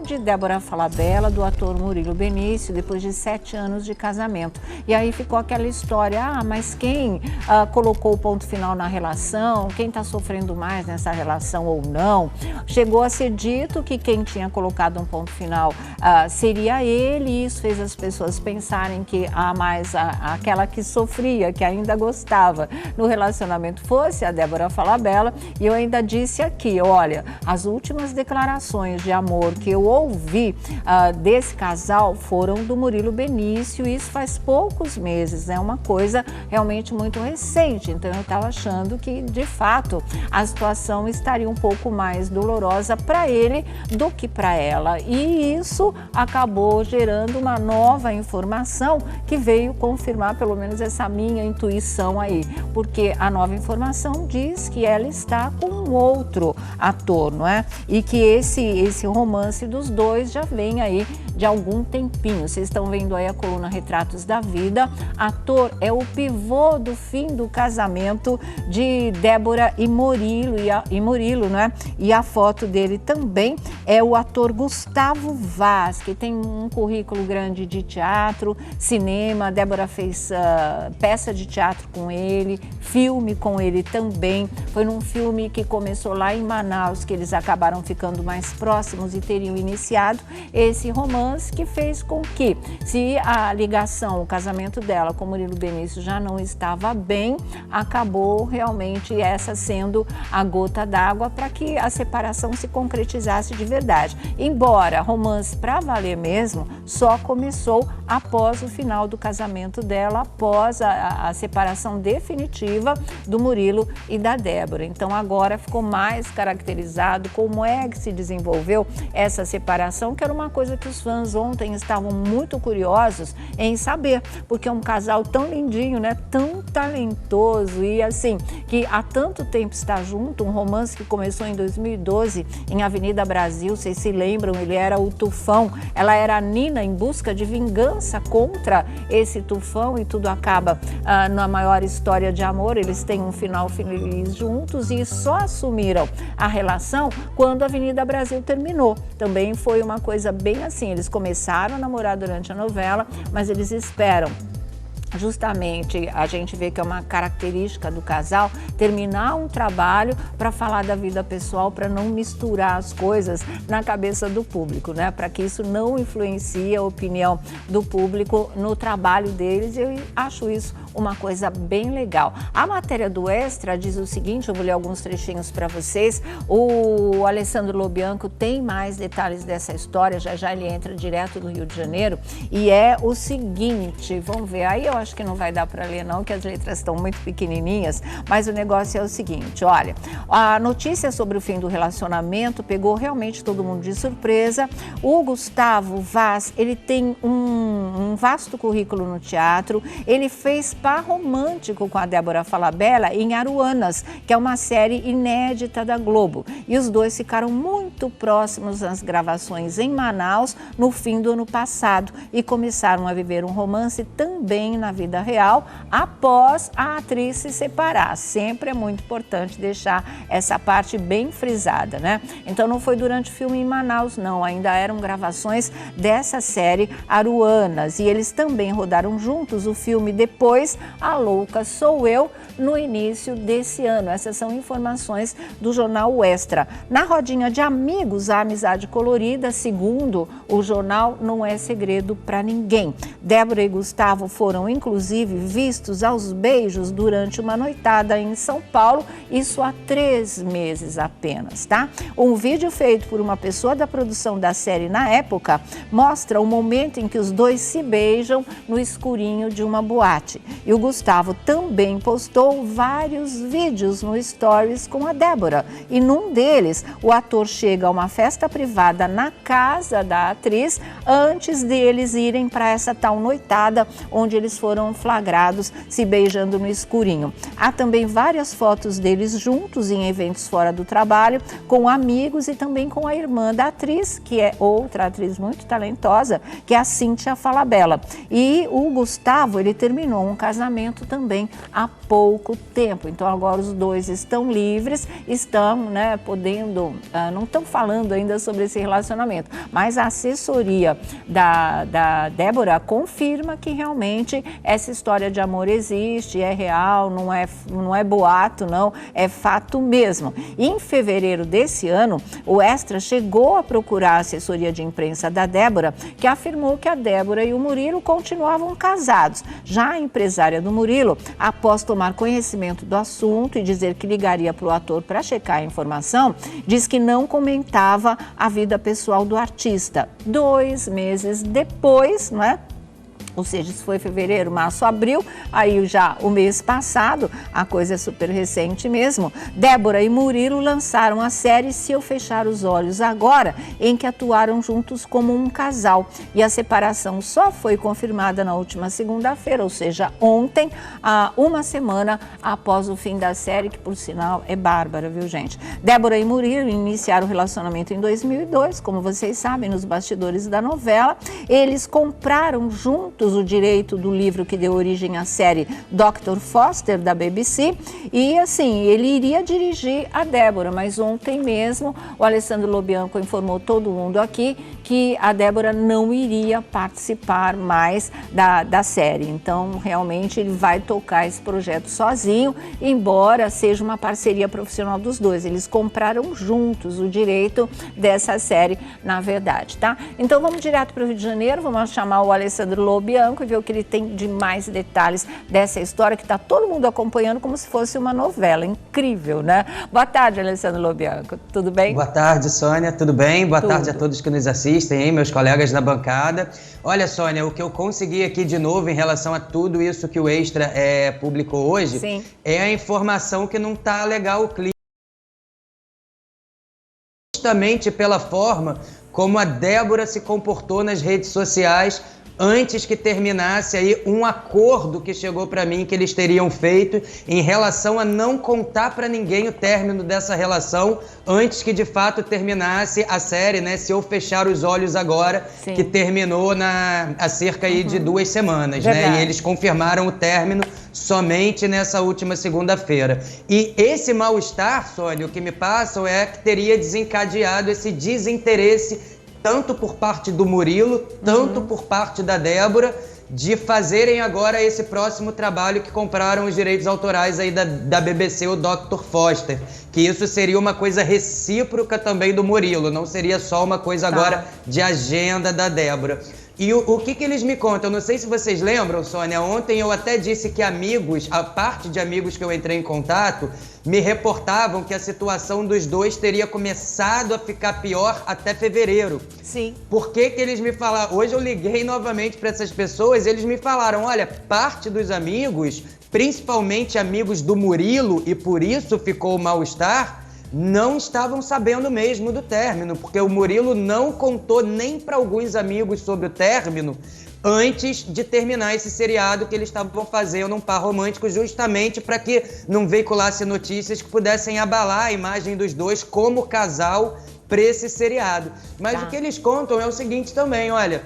de Débora Falabella, do ator Murilo Benício, depois de 7 anos de casamento. E aí ficou aquela história, mas quem colocou o ponto final na relação, quem está sofrendo mais nessa relação ou não? Chegou a ser dito que quem tinha colocado um ponto final seria ele, e isso fez as pessoas pensarem que aquela que sofria, que ainda gostava no relacionamento fosse a Débora Falabella. E eu ainda disse aqui, olha, as últimas declarações de amor que eu ouvi desse casal foram do Murilo Benício, e isso faz poucos meses, é uma coisa realmente muito recente. Então eu estava achando que, de fato, a situação estaria um pouco mais dolorosa para ele do que para ela. E isso acabou gerando uma nova informação que veio confirmar pelo menos essa minha intuição aí, porque a nova informação diz que ela está com um outro ator, não é? E que esse romance dos dois já vem aí de algum tempinho. Vocês estão vendo aí a coluna Retratos da Vida. Ator é o pivô do fim do casamento de Débora e Murilo, não é? E a foto dele também é o ator Gustavo Vaz, que tem um currículo grande de teatro, cinema. A Débora fez peça de teatro com ele, filme com ele também. Foi num filme que começou lá em Manaus que eles acabaram ficando mais próximos e teriam iniciado esse romance, que fez com que, se a ligação, o casamento dela com Murilo Benício já não estava bem, acabou realmente essa sendo a gota d'água para que a separação se concretizasse de verdade. Embora romance para valer mesmo só começou após o final do casamento dela, após a separação definitiva do Murilo e da Débora. Então agora ficou mais caracterizado como é que se desenvolveu essa separação, que era uma coisa que os fãs ontem estavam muito curiosos em saber, porque é um casal tão lindinho, né? Tão talentoso, e assim, que há tanto tempo está junto. Um romance que começou em 2012 em Avenida Brasil, vocês se lembram, ele era o Tufão, ela era a Nina em busca de vingança contra esse Tufão, e tudo acaba na maior história de amor. Eles têm um final feliz juntos e só assumiram a relação quando a Avenida Brasil terminou. Também foi uma coisa bem assim, eles começaram a namorar durante a novela, mas eles esperam. Justamente, a gente vê que é uma característica do casal terminar um trabalho para falar da vida pessoal, para não misturar as coisas na cabeça do público, né? Para que isso não influencie a opinião do público no trabalho deles. Eu acho isso uma coisa bem legal. A matéria do Extra diz o seguinte, eu vou ler alguns trechinhos para vocês. O Alessandro Lobianco tem mais detalhes dessa história, já ele entra direto do Rio de Janeiro, e é o seguinte, vamos ver, aí eu acho que não vai dar para ler não, que as letras estão muito pequenininhas, mas o negócio é o seguinte, olha, a notícia sobre o fim do relacionamento pegou realmente todo mundo de surpresa. O Gustavo Vaz, ele tem um vasto currículo no teatro, ele fez par romântico com a Débora Falabella em Aruanas, que é uma série inédita da Globo, e os dois ficaram muito próximos nas gravações em Manaus no fim do ano passado e começaram a viver um romance também na vida real após a atriz se separar. Sempre é muito importante deixar essa parte bem frisada, né? Então não foi durante o filme em Manaus, não, ainda eram gravações dessa série Aruanas, e eles também rodaram juntos o filme Depois, A Louca Sou Eu, no início desse ano. Essas são informações do jornal Extra. Na rodinha de amigos, a amizade colorida, segundo o jornal, não é segredo para ninguém. Débora e Gustavo foram, inclusive, vistos aos beijos durante uma noitada em São Paulo, isso há 3 meses apenas, tá? Um vídeo feito por uma pessoa da produção da série na época mostra o momento em que os dois se beijam no escurinho de uma boate. E o Gustavo também postou vários vídeos no Stories com a Débora. E num deles, o ator chega a uma festa privada na casa da atriz antes deles irem para essa tal noitada, onde eles foram flagrados se beijando no escurinho. Há também várias fotos deles juntos em eventos fora do trabalho, com amigos e também com a irmã da atriz, que é outra atriz muito talentosa, que é a Cíntia Falabella. E o Gustavo, ele terminou um casamento casamento também há pouco tempo. Então agora os dois estão livres, estão, né, podendo, não estão falando ainda sobre esse relacionamento, mas a assessoria da Débora confirma que realmente essa história de amor existe, é real, não é boato, não, é fato mesmo. E em fevereiro desse ano, o Extra chegou a procurar a assessoria de imprensa da Débora, que afirmou que a Débora e o Murilo continuavam casados. Já a empresária do Murilo, após tomar conhecimento do assunto e dizer que ligaria para o ator para checar a informação, diz que não comentava a vida pessoal do artista. 2 meses depois, não é? Ou seja, isso foi fevereiro, março, abril, aí já o mês passado, a coisa é super recente mesmo. Débora e Murilo lançaram a série Se Eu Fechar os Olhos Agora, em que atuaram juntos como um casal. E a separação só foi confirmada na última segunda-feira, ou seja, ontem, uma semana após o fim da série, que por sinal é bárbara, viu, gente? Débora e Murilo iniciaram o relacionamento em 2002, como vocês sabem, nos bastidores da novela. Eles compraram juntos o direito do livro que deu origem à série Dr. Foster, da BBC, e assim, ele iria dirigir a Débora, mas ontem mesmo o Alessandro Lobianco informou todo mundo aqui que a Débora não iria participar mais da série. Então, realmente, ele vai tocar esse projeto sozinho, embora seja uma parceria profissional dos dois. Eles compraram juntos o direito dessa série, na verdade, tá? Então, vamos direto para o Rio de Janeiro, vamos chamar o Alessandro Lobianco e ver o que ele tem de mais detalhes dessa história que está todo mundo acompanhando como se fosse uma novela. Incrível, né? Boa tarde, Alessandro Lobianco. Tudo bem? Boa tarde, Sônia. Tudo bem? Boa tarde a todos que nos assistem, hein, meus colegas na bancada. Olha, Sônia, o que eu consegui aqui de novo em relação a tudo isso que o Extra publicou hoje, sim, é a informação que não está legal o clima, justamente pela forma como a Débora se comportou nas redes sociais antes que terminasse aí um acordo que chegou para mim que eles teriam feito em relação a não contar para ninguém o término dessa relação antes que de fato terminasse a série, né? Se Eu Fechar os Olhos Agora, sim, que terminou há cerca aí de 2 semanas, né? E eles confirmaram o término somente nessa última segunda-feira. E esse mal-estar, Sônia, o que me passam é que teria desencadeado esse desinteresse tanto por parte do Murilo, tanto por parte da Débora, de fazerem agora esse próximo trabalho que compraram os direitos autorais aí da BBC, o Dr. Foster. Que isso seria uma coisa recíproca também do Murilo, não seria só uma coisa agora de agenda da Débora. E o que eles me contam? Eu não sei se vocês lembram, Sônia, ontem eu até disse que amigos, a parte de amigos que eu entrei em contato, me reportavam que a situação dos dois teria começado a ficar pior até fevereiro. Sim. Por que eles me falaram? Hoje eu liguei novamente para essas pessoas e eles me falaram, olha, parte dos amigos, principalmente amigos do Murilo, e por isso ficou o mal-estar, não estavam sabendo mesmo do término, porque o Murilo não contou nem para alguns amigos sobre o término antes de terminar esse seriado que eles estavam fazendo, um par romântico, justamente para que não veiculasse notícias que pudessem abalar a imagem dos dois como casal para esse seriado. Mas o que eles contam é o seguinte também, olha,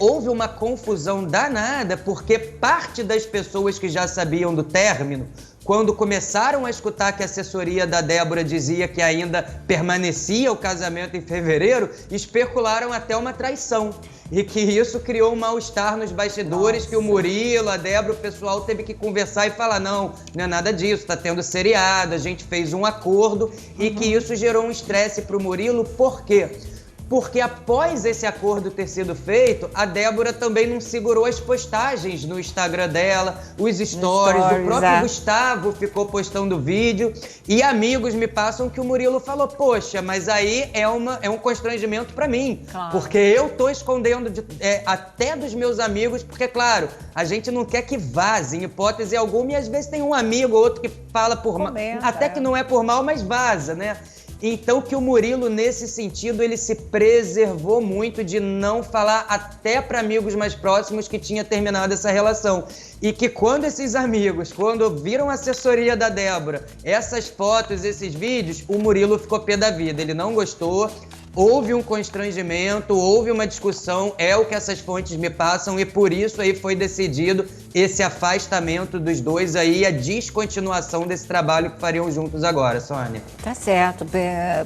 houve uma confusão danada porque parte das pessoas que já sabiam do término, quando começaram a escutar que a assessoria da Débora dizia que ainda permanecia o casamento em fevereiro, especularam até uma traição. E que isso criou um mal-estar nos bastidores. Nossa. Que o Murilo, a Débora, o pessoal teve que conversar e falar, não é nada disso, tá tendo seriado, a gente fez um acordo, e que isso gerou um estresse pro Murilo. Por quê? Porque após esse acordo ter sido feito, a Débora também não segurou as postagens no Instagram dela, os stories, o próprio Gustavo ficou postando vídeo, e amigos me passam que o Murilo falou, poxa, mas aí é um constrangimento pra mim, porque eu tô escondendo até dos meus amigos, porque claro, a gente não quer que vaze em hipótese alguma, e às vezes tem um amigo ou outro que fala por mal, até que não é por mal, mas vaza, né? Então que o Murilo, nesse sentido, ele se preservou muito de não falar até para amigos mais próximos que tinha terminado essa relação. E que quando esses amigos, quando viram a assessoria da Débora, essas fotos, esses vídeos, o Murilo ficou pé da vida, ele não gostou. Houve um constrangimento, houve uma discussão, é o que essas fontes me passam, e por isso aí foi decidido esse afastamento dos dois aí, a descontinuação desse trabalho que fariam juntos agora, Sônia. Tá certo,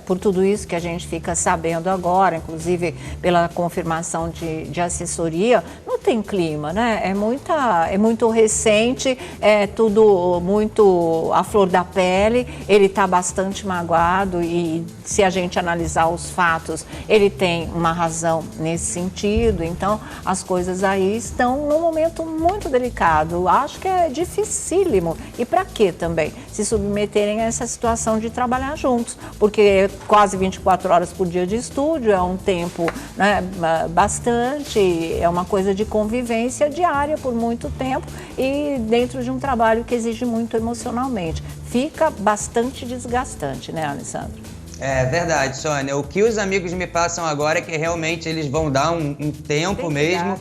por tudo isso que a gente fica sabendo agora, inclusive pela confirmação de assessoria, não tem clima, né? É muito recente, é tudo muito à flor da pele, ele está bastante magoado e se a gente analisar os fatos, ele tem uma razão nesse sentido, então as coisas aí estão num momento muito delicado, acho que é dificílimo, e para que também se submeterem a essa situação de trabalhar juntos, porque quase 24 horas por dia de estúdio é um tempo, né, bastante, é uma coisa de convivência diária por muito tempo e dentro de um trabalho que exige muito emocionalmente. Fica bastante desgastante, né, Alessandro? É verdade, Sônia. O que os amigos me passam agora é que realmente eles vão dar um tempo mesmo.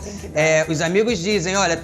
Os amigos dizem, olha,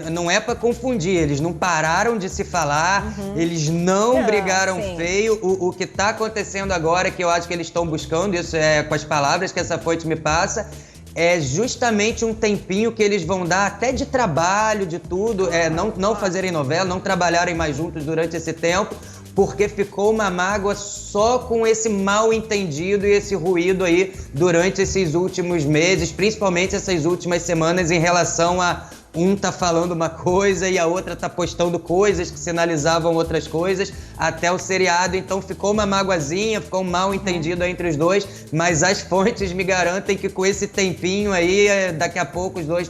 não é para confundir, eles não pararam de se falar, eles não brigaram feio. O que está acontecendo agora, que eu acho que eles estão buscando, isso é com as palavras que essa fonte me passa, é justamente um tempinho que eles vão dar até de trabalho, de tudo, não fazerem novela, não trabalharem mais juntos durante esse tempo, porque ficou uma mágoa só com esse mal entendido e esse ruído aí durante esses últimos meses, principalmente essas últimas semanas em relação a um tá falando uma coisa e a outra tá postando coisas que sinalizavam outras coisas até o seriado, então ficou uma magoazinha, ficou um mal entendido entre os dois, mas as fontes me garantem que com esse tempinho aí, daqui a pouco os dois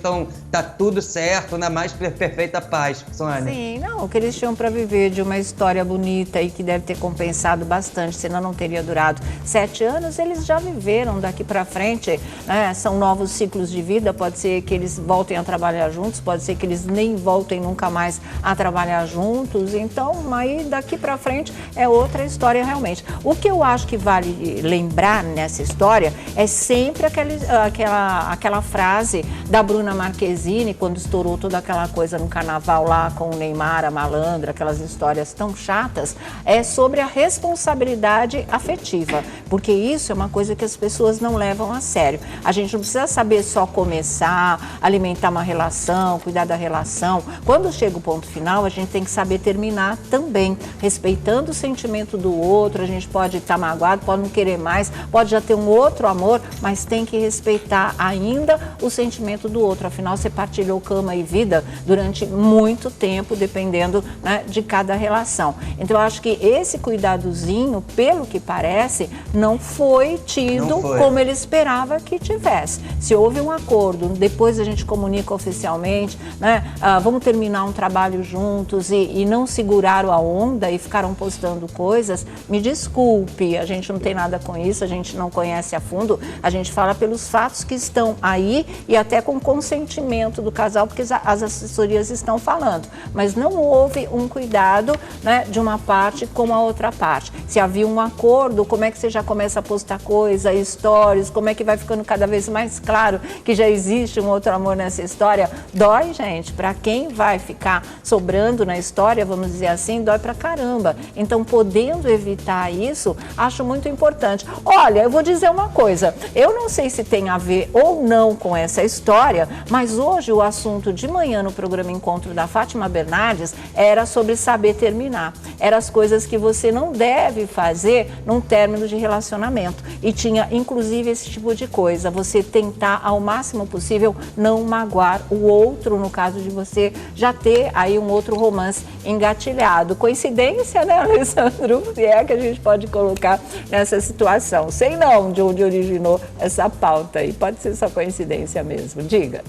tá tudo certo, na mais perfeita paz, Sônia. Sim, não, o que eles tinham para viver de uma história bonita e que deve ter compensado bastante, senão não teria durado 7 anos, eles já viveram daqui para frente, né? São novos ciclos de vida, pode ser que eles voltem a trabalhar juntos, pode ser que eles nem voltem nunca mais a trabalhar juntos, então aí daqui para frente é outra história realmente. O que eu acho que vale lembrar nessa história é sempre aquela frase da Bruna Marquezine, quando estourou toda aquela coisa no carnaval lá com o Neymar, a malandra, aquelas histórias tão chatas, é sobre a responsabilidade afetiva, porque isso é uma coisa que as pessoas não levam a sério. A gente não precisa saber só começar, alimentar uma relação, cuidar da relação. Quando chega o ponto final, a gente tem que saber terminar também, respeitando o sentimento do outro. A gente pode estar magoado, pode não querer mais, pode já ter um outro amor, mas tem que respeitar ainda o sentimento do outro. Afinal, você partilhou cama e vida durante muito tempo, dependendo, né, de cada relação. Então, eu acho que esse cuidadozinho, pelo que parece, não foi tido como ele esperava que tivesse. Se houve um acordo, depois a gente comunica oficialmente, né? Vamos terminar um trabalho juntos e não seguraram a onda e ficaram postando coisas, me desculpe, a gente não tem nada com isso, a gente não conhece a fundo, a gente fala pelos fatos que estão aí e até com consentimento do casal, porque as assessorias estão falando, mas não houve um cuidado, né, de uma parte com a outra parte. Se havia um acordo, como é que você já começa a postar coisa, stories, como é que vai ficando cada vez mais claro que já existe um outro amor nessa história? Dói, gente, para quem vai ficar sobrando na história, vamos dizer assim, dói pra caramba. Então, podendo evitar isso, acho muito importante. Olha, eu vou dizer uma coisa, eu não sei se tem a ver ou não com essa história, mas hoje o assunto de manhã no programa Encontro da Fátima Bernardes era sobre saber terminar. Eram as coisas que você não deve fazer num término de relacionamento. E tinha, inclusive, esse tipo de coisa, você tentar ao máximo possível não magoar o outro, no caso de você já ter aí um outro romance engatilhado. Coincidência, né, Alessandro? Se é que a gente pode colocar nessa situação. Sei não de onde originou essa pauta aí. Pode ser só coincidência mesmo. Diga.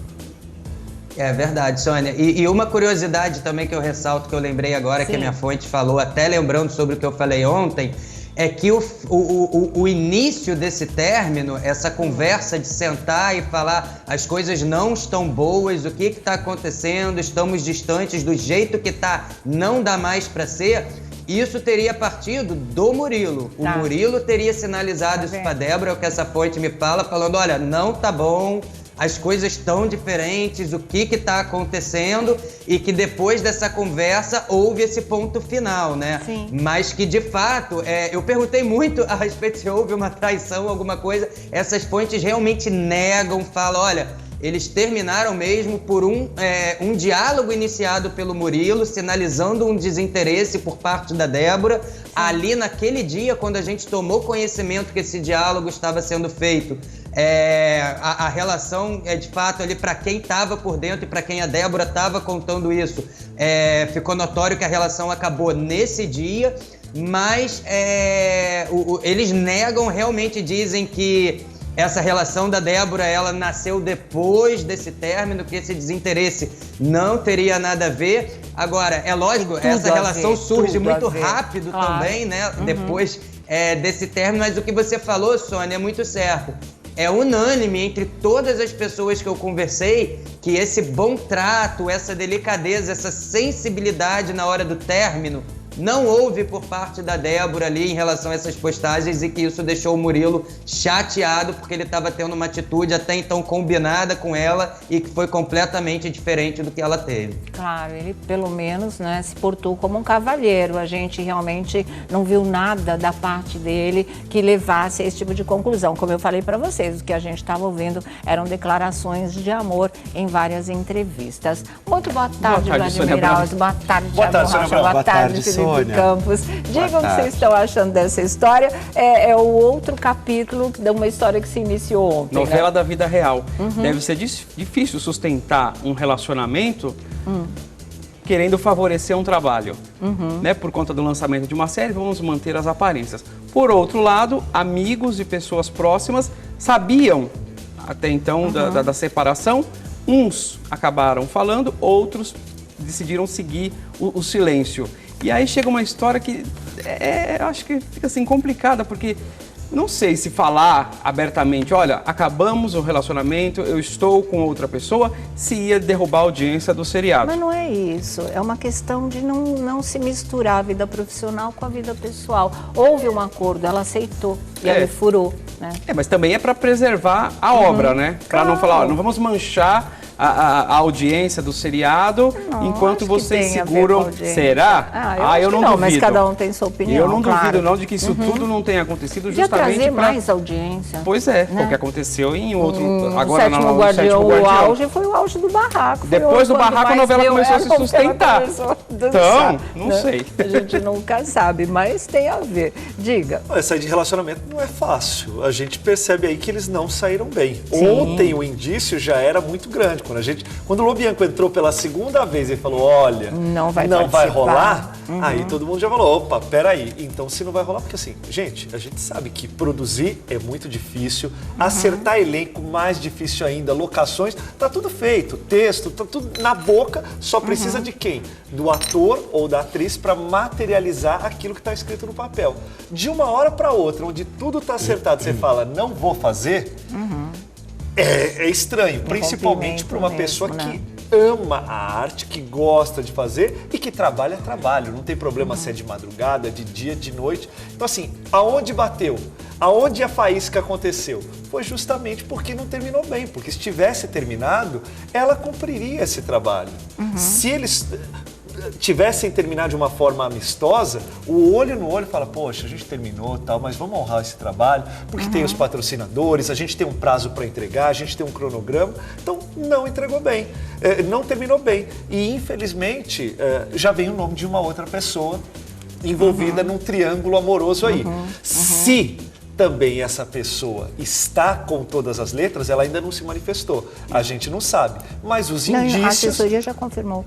É verdade, Sônia. E uma curiosidade também que eu ressalto, que eu lembrei agora, que a minha fonte falou, até lembrando sobre o que eu falei ontem, é que o início desse término, essa conversa de sentar e falar as coisas não estão boas, o que está acontecendo, estamos distantes do jeito que tá, não dá mais para ser, isso teria partido do Murilo. O Murilo teria sinalizado isso para Débora, é o que essa fonte me fala, falando, olha, não tá bom, as coisas estão diferentes, o que está acontecendo, e que depois dessa conversa houve esse ponto final, né? Sim. Mas que, de fato, eu perguntei muito a respeito se houve uma traição, alguma coisa, essas fontes realmente negam, falam, olha, eles terminaram mesmo por um diálogo iniciado pelo Murilo, sinalizando um desinteresse por parte da Débora. Ali naquele dia, quando a gente tomou conhecimento que esse diálogo estava sendo feito, a relação de fato ali para quem estava por dentro e para quem a Débora estava contando isso, ficou notório que a relação acabou nesse dia, mas eles negam, realmente dizem que essa relação da Débora, ela nasceu depois desse término, que esse desinteresse não teria nada a ver. Agora, é lógico, essa relação surge muito rápido também, né? Depois desse término, mas o que você falou, Sônia, é muito certo. É unânime entre todas as pessoas que eu conversei que esse bom trato, essa delicadeza, essa sensibilidade na hora do término não houve por parte da Débora ali em relação a essas postagens, e que isso deixou o Murilo chateado porque ele estava tendo uma atitude até então combinada com ela e que foi completamente diferente do que ela teve. Claro, ele pelo menos, né, se portou como um cavalheiro. A gente realmente não viu nada da parte dele que levasse a esse tipo de conclusão. Como eu falei para vocês, o que a gente estava ouvindo eram declarações de amor em várias entrevistas. Muito boa tarde, Vladimir Alves. Boa tarde, Thiago Rocha. Boa tarde, Felipe Campos. Digam o que vocês estão achando dessa história. É o outro capítulo de uma história que se iniciou ontem. Novela da vida real. Deve ser difícil sustentar um relacionamento querendo favorecer um trabalho. Né? Por conta do lançamento de uma série, vamos manter as aparências. Por outro lado, amigos e pessoas próximas sabiam até então da separação. Uns acabaram falando, outros decidiram seguir o silêncio. E aí chega uma história que acho que fica assim complicada, porque não sei se falar abertamente, olha, acabamos o relacionamento, eu estou com outra pessoa, se ia derrubar a audiência do seriado. Mas não é isso, é uma questão de não se misturar a vida profissional com a vida pessoal. Houve um acordo, ela aceitou e ele furou, né? Mas também é para preservar a obra, né? Para não falar, não vamos manchar a audiência do seriado enquanto vocês seguram. Será? Eu não duvido. Mas cada um tem sua opinião. Eu não duvido não de que isso tudo não tenha acontecido justamente para trazer mais audiência. Pois é, né? O que aconteceu em outro. Agora no Sétimo Guardião, o auge foi o auge do barraco. Depois do barraco a novela começou a se sustentar. Então, não sei. A gente nunca sabe, mas tem a ver. Diga. Sair de relacionamento não é fácil. A gente percebe aí que eles não saíram bem. Sim. Ontem o indício já era muito grande. Quando o Lobianco entrou pela segunda vez e falou, olha, não vai rolar, aí todo mundo já falou, opa, peraí, então se não vai rolar, porque assim, gente, a gente sabe que produzir é muito difícil, acertar elenco mais difícil ainda, locações, tá tudo feito, texto, tá tudo na boca, só precisa de quem? Do ator ou da atriz para materializar aquilo que está escrito no papel. De uma hora para outra, onde tudo tá acertado, você fala, não vou fazer, é estranho, principalmente para uma pessoa que ama a arte, que gosta de fazer e que trabalha, não tem problema se é de madrugada, de dia, de noite. Então assim, aonde bateu? Aonde a faísca aconteceu? Foi justamente porque não terminou bem, porque se tivesse terminado, ela cumpriria esse trabalho. Se eles tivessem terminado de uma forma amistosa, o olho no olho fala, poxa, a gente terminou tal, mas vamos honrar esse trabalho, porque tem os patrocinadores, a gente tem um prazo para entregar, a gente tem um cronograma, então não entregou bem, não terminou bem. E infelizmente já vem o nome de uma outra pessoa envolvida num triângulo amoroso aí. Se também essa pessoa está com todas as letras, ela ainda não se manifestou, a gente não sabe, mas os indícios... A assessoria já confirmou.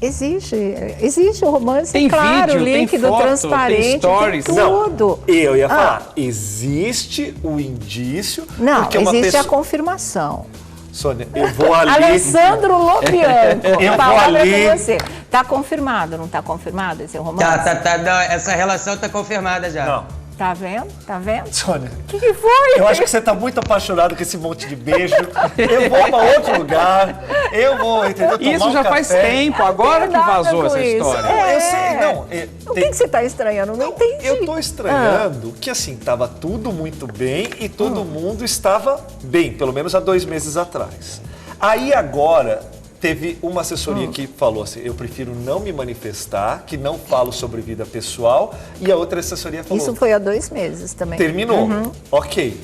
Existe o romance, tem claro, vídeo, o link tem do foto, transparente, tem stories. tem tudo. Não, eu ia falar, existe o indício... Não, porque existe a confirmação. Sônia, eu vou ali... Alessandro Lobianco, eu vou ali... com você. Tá confirmado, não tá confirmado esse romance? Tá, essa relação tá confirmada já. Não. Tá vendo? Tá vendo? Sônia, O que foi? eu acho que você tá muito apaixonado com esse monte de beijo. Eu vou pra outro lugar, eu vou, entendeu? Tomar Isso já faz tempo, agora que vazou essa história. Eu sei, não. O que você tá estranhando? Não entendi. Eu tô estranhando que, assim, tava tudo muito bem e todo mundo estava bem, pelo menos há 2 meses atrás. Aí agora... Teve uma assessoria que falou assim, eu prefiro não me manifestar, que não falo sobre vida pessoal, e a outra assessoria falou... Isso foi há 2 meses também. Terminou, ok.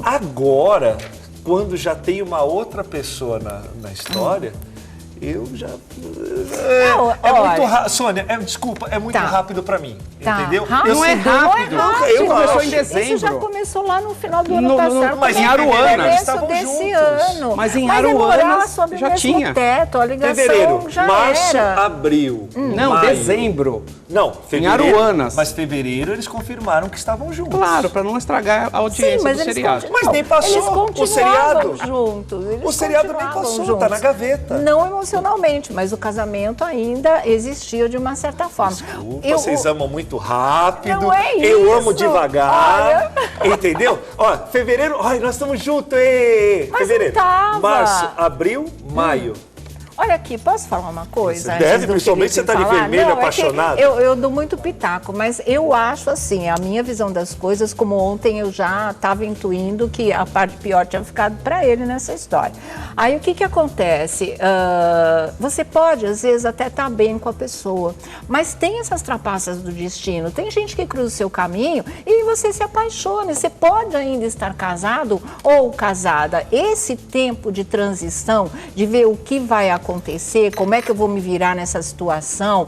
Agora, quando já tem uma outra pessoa na história, eu já... muito rápido. Sônia, desculpa, é muito rápido pra mim. Entendeu? Não é rápido. Isso começou em dezembro. Isso já começou lá no final do ano passado. Mas em Aruana, eles estavam desse juntos. ano. Mas em Aruana já tinha. Teto, a ligação Fevereiro, já março, era. abril, Não, maio. dezembro. Não, fevereiro. Em Aruanas. Mas fevereiro eles confirmaram que estavam juntos. Claro, para não estragar a audiência mas do eles seriado. Mas nem passou o seriado. Juntos. O seriado nem passou, tá na gaveta. Não emocionalmente, mas o casamento ainda existia de uma certa forma. Desculpa, vocês amam muito rápido. Não é eu isso. amo devagar. Entendeu? Ó, fevereiro, ai, nós estamos juntos. Mas fevereiro, não tava. março, abril, maio. Olha aqui, posso falar uma coisa? Você deve, principalmente você tá de vermelho, apaixonado. Eu dou muito pitaco, mas eu acho assim, a minha visão das coisas, como ontem eu já estava intuindo que a parte pior tinha ficado para ele nessa história. Aí o que acontece? Você pode, às vezes, até estar bem com a pessoa, mas tem essas trapaças do destino. Tem gente que cruza o seu caminho e você se apaixona. Você pode ainda estar casado ou casada. Esse tempo de transição, de ver o que vai acontecer, como é que eu vou me virar nessa situação,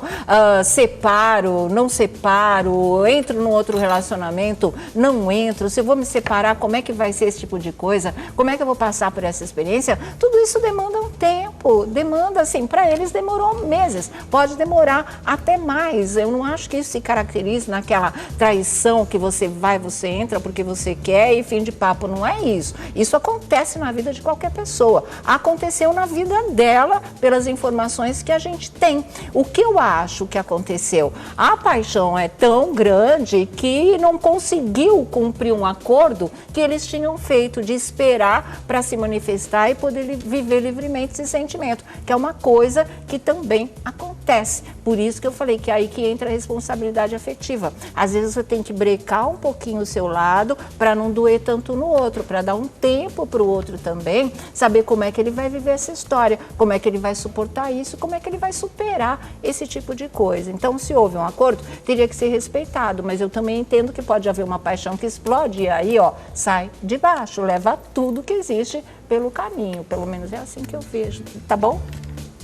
separo, não separo, entro num outro relacionamento, não entro, se eu vou me separar, como é que vai ser esse tipo de coisa, como é que eu vou passar por essa experiência, tudo isso demanda um tempo, demanda assim, para eles demorou meses, pode demorar até mais. Eu não acho que isso se caracterize naquela traição que você vai, você entra porque você quer e fim de papo, não é isso. Isso acontece na vida de qualquer pessoa, aconteceu na vida dela, pelas informações que a gente tem. O que eu acho que aconteceu? A paixão é tão grande que não conseguiu cumprir um acordo que eles tinham feito de esperar para se manifestar e poder viver livremente esse sentimento, que é uma coisa que também acontece. Por isso que eu falei que é aí que entra a responsabilidade afetiva. Às vezes você tem que brecar um pouquinho o seu lado para não doer tanto no outro, para dar um tempo para o outro também, saber como é que ele vai viver essa história, como é que ele vai suportar isso, como é que ele vai superar esse tipo de coisa. Então, se houve um acordo, teria que ser respeitado, mas eu também entendo que pode haver uma paixão que explode e aí, ó, sai de baixo, leva tudo que existe pelo caminho, pelo menos é assim que eu vejo, tá bom?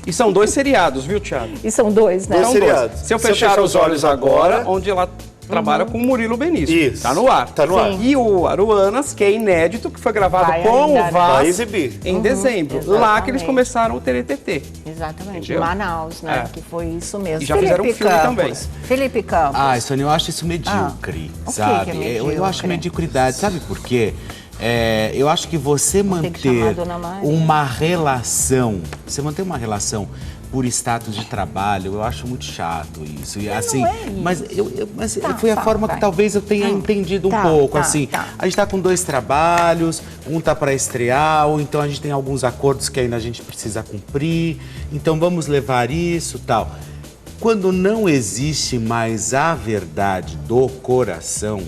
E são 2 seriados, viu, Thiago? E são 2, né? Dois seriados. Se eu fechar os olhos agora, onde ela trabalha com o Murilo Benício. Isso. Tá no ar. Tá no ar. E o Aruanas, que é inédito, que foi gravado Vai com ainda, o né? Vaz Vai exibir. em dezembro. Exatamente. Lá que eles começaram o TTT. Exatamente, Entendeu? Manaus, né? É. Que foi isso mesmo. E já fizeram um filme também. Felipe Campos. Ah, Sônia, eu acho isso medíocre, O que sabe? que é Eu medíocre? acho mediocridade, sabe por quê? Eu acho que você ter que chamar a manter Dona Maria. uma relação, por status de trabalho, eu acho muito chato isso. E, assim, não é isso. Mas Tá, foi a forma vai. que talvez eu tenha entendido um pouco. Assim, a gente tá com 2 trabalhos, um tá para estrear, ou então a gente tem alguns acordos que ainda a gente precisa cumprir, então vamos levar isso, tal. Quando não existe mais a verdade do coração,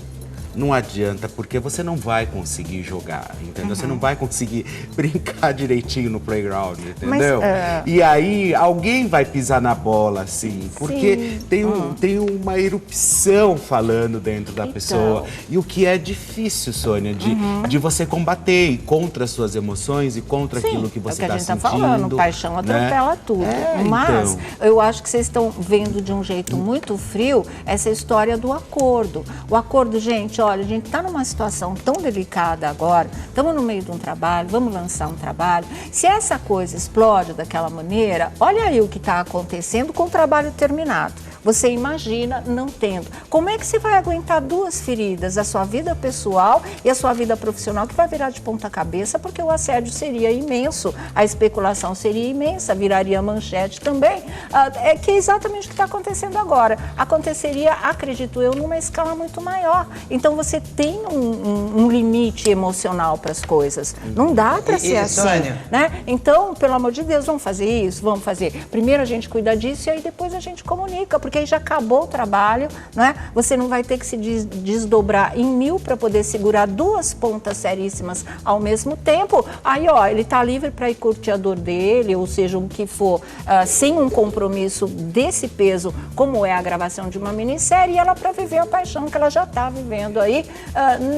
não adianta, porque você não vai conseguir jogar, entendeu? Você não vai conseguir brincar direitinho no playground, entendeu? E aí, alguém vai pisar na bola, assim, porque tem uma erupção falando dentro da pessoa. E o que é difícil, Sônia, de você combater contra as suas emoções e contra aquilo que você está sentindo. É o que a gente está falando, paixão atropela tudo. Mas eu acho que vocês estão vendo de um jeito muito frio essa história do acordo. O acordo, gente, olha, a gente está numa situação tão delicada agora, estamos no meio de um trabalho, vamos lançar um trabalho. Se essa coisa explode daquela maneira, olha aí o que está acontecendo com o trabalho terminado. Você imagina não tendo. Como é que você vai aguentar 2 feridas, a sua vida pessoal e a sua vida profissional, que vai virar de ponta cabeça, porque o assédio seria imenso, a especulação seria imensa, viraria manchete também. É que é exatamente o que está acontecendo agora. Aconteceria, acredito eu, numa escala muito maior. Então você tem um limite emocional para as coisas. Não dá para ser assim, Sônia, né? Então, pelo amor de Deus, vamos fazer isso? Vamos fazer. Primeiro a gente cuida disso e aí depois a gente comunica, porque aí já acabou o trabalho, né? Você não vai ter que se desdobrar em 1000 para poder segurar 2 pontas seríssimas ao mesmo tempo. Aí, ó, ele tá livre para ir curtir a dor dele, ou seja, o que for, sem um compromisso desse peso, como é a gravação de uma minissérie, e ela para viver a paixão que ela já tá vivendo aí,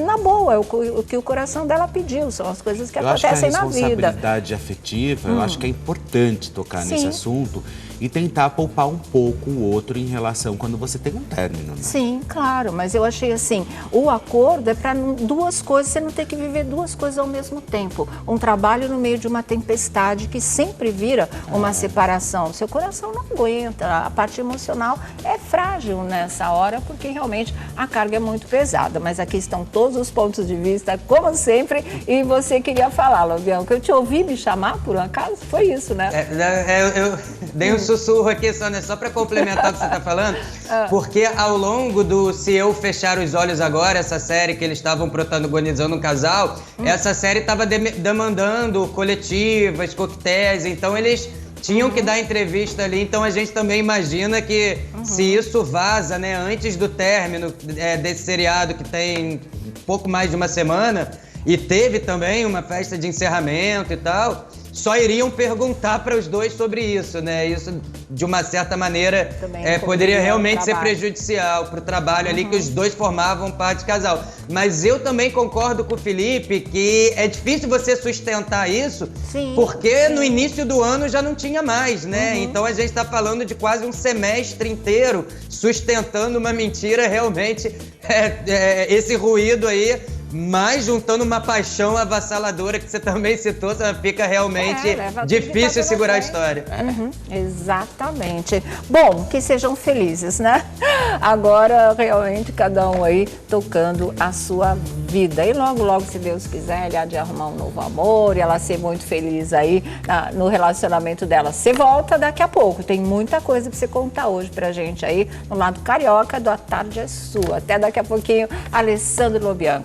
na boa, o que o coração dela pediu, são as coisas que acontecem na vida. A responsabilidade afetiva, eu acho que é importante tocar nesse assunto e tentar poupar um pouco o outro em relação quando você tem um término, né? Sim, claro, mas eu achei assim, o acordo é para 2 coisas, você não ter que viver 2 coisas ao mesmo tempo. Um trabalho no meio de uma tempestade que sempre vira uma separação. Seu coração não aguenta, a parte emocional é frágil nessa hora, porque realmente a carga é muito pesada. Mas aqui estão todos os pontos de vista, como sempre, e você queria falar, Lobianco, que eu te ouvi me chamar, por um acaso? Foi isso, né? Eu dei um sussurro aqui só para complementar o que você está falando, porque ao longo do Se Eu Fechar os Olhos Agora, essa série que eles estavam protagonizando um casal, essa série estava demandando coletivas, coquetéis, então eles tinham que dar entrevista ali, então a gente também imagina que se isso vaza, né, antes do término desse seriado que tem pouco mais de uma semana, e teve também uma festa de encerramento e tal, só iriam perguntar para os dois sobre isso, né? Isso, de uma certa maneira, poderia realmente ser prejudicial para o trabalho ali, que os dois formavam parte de casal. Mas eu também concordo com o Felipe que é difícil você sustentar isso, porque no início do ano já não tinha mais, né? Então a gente está falando de quase um semestre inteiro sustentando uma mentira, realmente, esse ruído aí. Mas juntando uma paixão avassaladora que você também citou, fica realmente difícil segurar a história. Exatamente. Bom, que sejam felizes, né? Agora, realmente, cada um aí tocando a sua vida. E logo, logo, se Deus quiser, ele há de arrumar um novo amor e ela ser muito feliz aí no relacionamento dela. Você volta daqui a pouco. Tem muita coisa pra você contar hoje pra gente aí no lado carioca do A Tarde é Sua. Até daqui a pouquinho, Alessandro Lobianco.